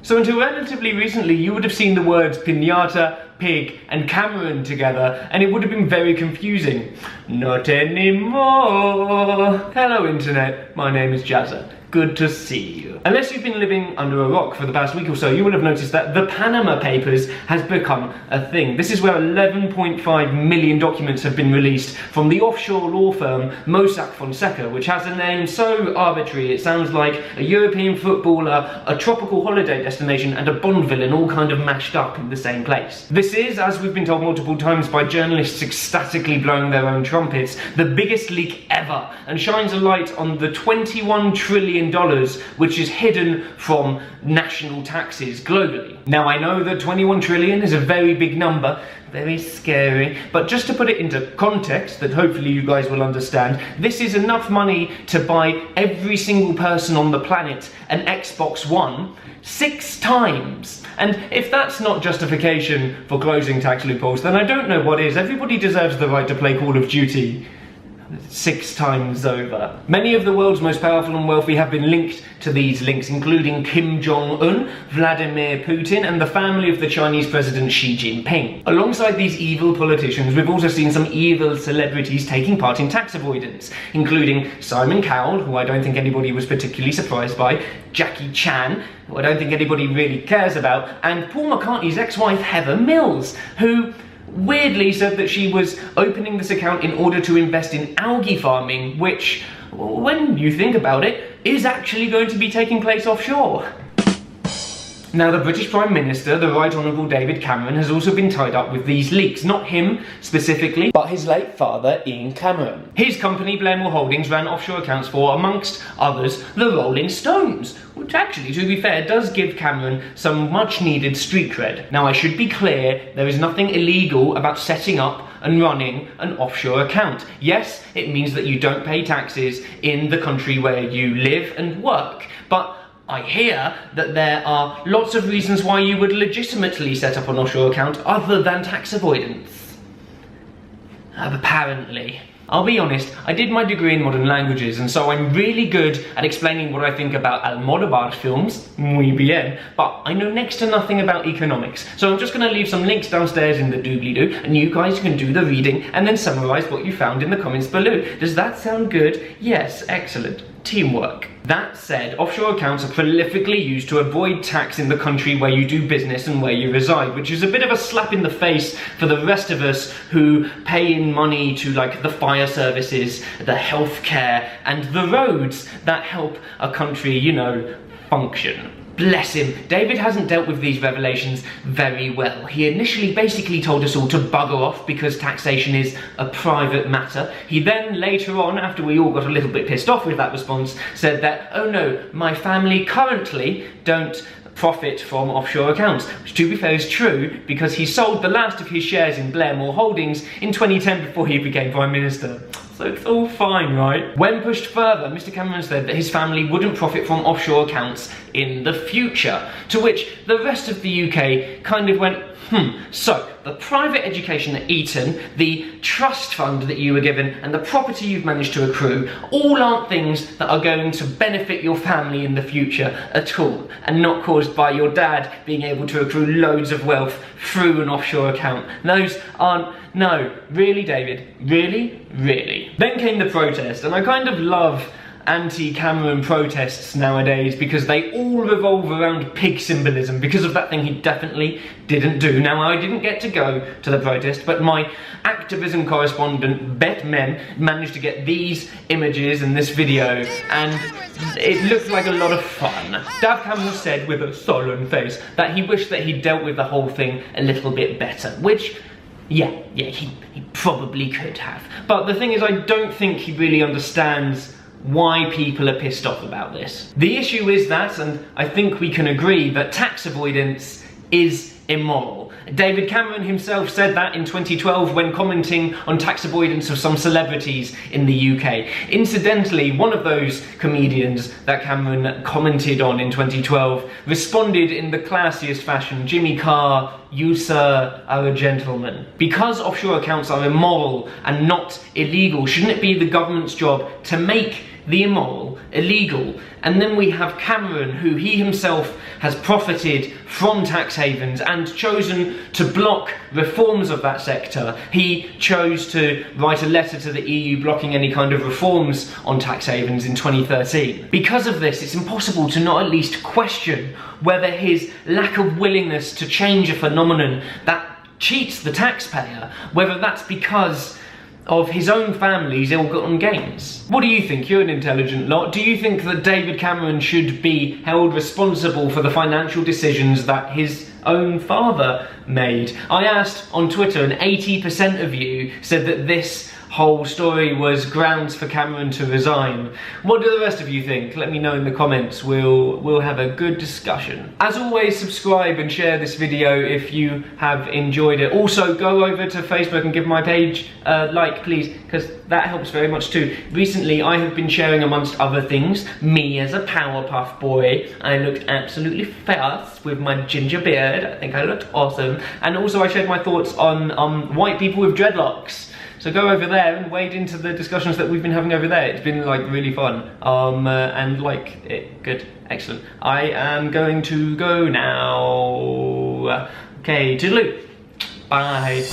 So until relatively recently, you would have seen the words piñata, pig, and Cameron together, and it would have been very confusing. Not anymore. Hello internet, my name is Jazza. Good to see you. Unless you've been living under a rock for the past week or so, you will have noticed that the Panama Papers has become a thing. This is where 11.5 million documents have been released from the offshore law firm Mossack Fonseca, which has a name so arbitrary it sounds like a European footballer, a tropical holiday destination, and a Bond villain all kind of mashed up in the same place. This is, as we've been told multiple times by journalists ecstatically blowing their own trumpets, the biggest leak ever, and shines a light on the $21 trillion which is hidden from national taxes globally. Now I know that 21 trillion is a very big number, very scary, but just to put it into context that hopefully you guys will understand, this is enough money to buy every single person on the planet an Xbox One 6 times. And if that's not justification for closing tax loopholes, then I don't know what is. Everybody deserves the right to play Call of Duty 6 times over. Many of the world's most powerful and wealthy have been linked to these links, including Kim Jong-un, Vladimir Putin, and the family of the Chinese President Xi Jinping. Alongside these evil politicians, we've also seen some evil celebrities taking part in tax avoidance, including Simon Cowell, who I don't think anybody was particularly surprised by, Jackie Chan, who I don't think anybody really cares about, and Paul McCartney's ex-wife Heather Mills, who weirdly said that she was opening this account in order to invest in algae farming, which, when you think about it, is actually going to be taking place offshore. Now, the British Prime Minister, the Right Honourable David Cameron, has also been tied up with these leaks. Not him specifically, but his late father, Ian Cameron. His company, Blairmore Holdings, ran offshore accounts for, amongst others, the Rolling Stones, which actually, to be fair, does give Cameron some much-needed street cred. Now, I should be clear, there is nothing illegal about setting up and running an offshore account. Yes, it means that you don't pay taxes in the country where you live and work, but I hear that there are lots of reasons why you would legitimately set up an offshore account other than tax avoidance. Apparently. I'll be honest, I did my degree in modern languages, and so I'm really good at explaining what I think about Almodovar films, muy bien, but I know next to nothing about economics. So I'm just going to leave some links downstairs in the doobly-doo, and you guys can do the reading and then summarise what you found in the comments below. Does that sound good? Yes, excellent. Teamwork. That said, offshore accounts are prolifically used to avoid tax in the country where you do business and where you reside, which is a bit of a slap in the face for the rest of us who pay in money to, like, the fire services, the healthcare, and the roads that help a country, you know, function. Bless him, David hasn't dealt with these revelations very well. He initially basically told us all to bugger off because taxation is a private matter. He then, later on, after we all got a little bit pissed off with that response, said that, oh no, my family currently don't profit from offshore accounts, which to be fair is true because he sold the last of his shares in Blairmore Holdings in 2010 before he became Prime Minister. So it's all fine, right? When pushed further, Mr. Cameron said that his family wouldn't profit from offshore accounts in the future, to which the rest of the UK kind of went, so the private education at Eton, the trust fund that you were given, and the property you've managed to accrue all aren't things that are going to benefit your family in the future at all, and not caused by your dad being able to accrue loads of wealth through an offshore account. Those aren't, no, really, David, really, really. Then came the protest, and I kind of love anti-Cameron protests nowadays because they all revolve around pig symbolism because of that thing he definitely didn't do. Now, I didn't get to go to the protest, but my activism correspondent, Beth Men, managed to get these images and this video, and it looked like a lot of fun. Dav Cameron said with a sullen face that he wished that he'd dealt with the whole thing a little bit better, which yeah, he probably could have. But the thing is, I don't think he really understands why people are pissed off about this. The issue is that, and I think we can agree, that tax avoidance is immoral. David Cameron himself said that in 2012 when commenting on tax avoidance of some celebrities in the UK. Incidentally, one of those comedians that Cameron commented on in 2012 responded in the classiest fashion, "Jimmy Carr, you sir are a gentleman." Because offshore accounts are immoral and not illegal, shouldn't it be the government's job to make the immoral, illegal. And then we have Cameron, who he himself has profited from tax havens and chosen to block reforms of that sector. He chose to write a letter to the EU blocking any kind of reforms on tax havens in 2013. Because of this, it's impossible to not at least question whether his lack of willingness to change a phenomenon that cheats the taxpayer, whether that's because of his own family's ill-gotten gains. What do you think? You're an intelligent lot. Do you think that David Cameron should be held responsible for the financial decisions that his own father made? I asked on Twitter and 80% of you said that this whole story was grounds for Cameron to resign. What do the rest of you think? Let me know in the comments. We'll have a good discussion. As always, subscribe and share this video if you have enjoyed it. Also, go over to Facebook and give my page a like, please, because that helps very much too. Recently, I have been sharing, amongst other things, me as a Powerpuff Boy. I looked absolutely fierce with my ginger beard. I think I looked awesome. And also, I shared my thoughts on white people with dreadlocks. So go over there and wade into the discussions that we've been having over there. It's been like really fun. And like it. Good. Excellent. I am going to go now. Okay, toodaloo. Bye.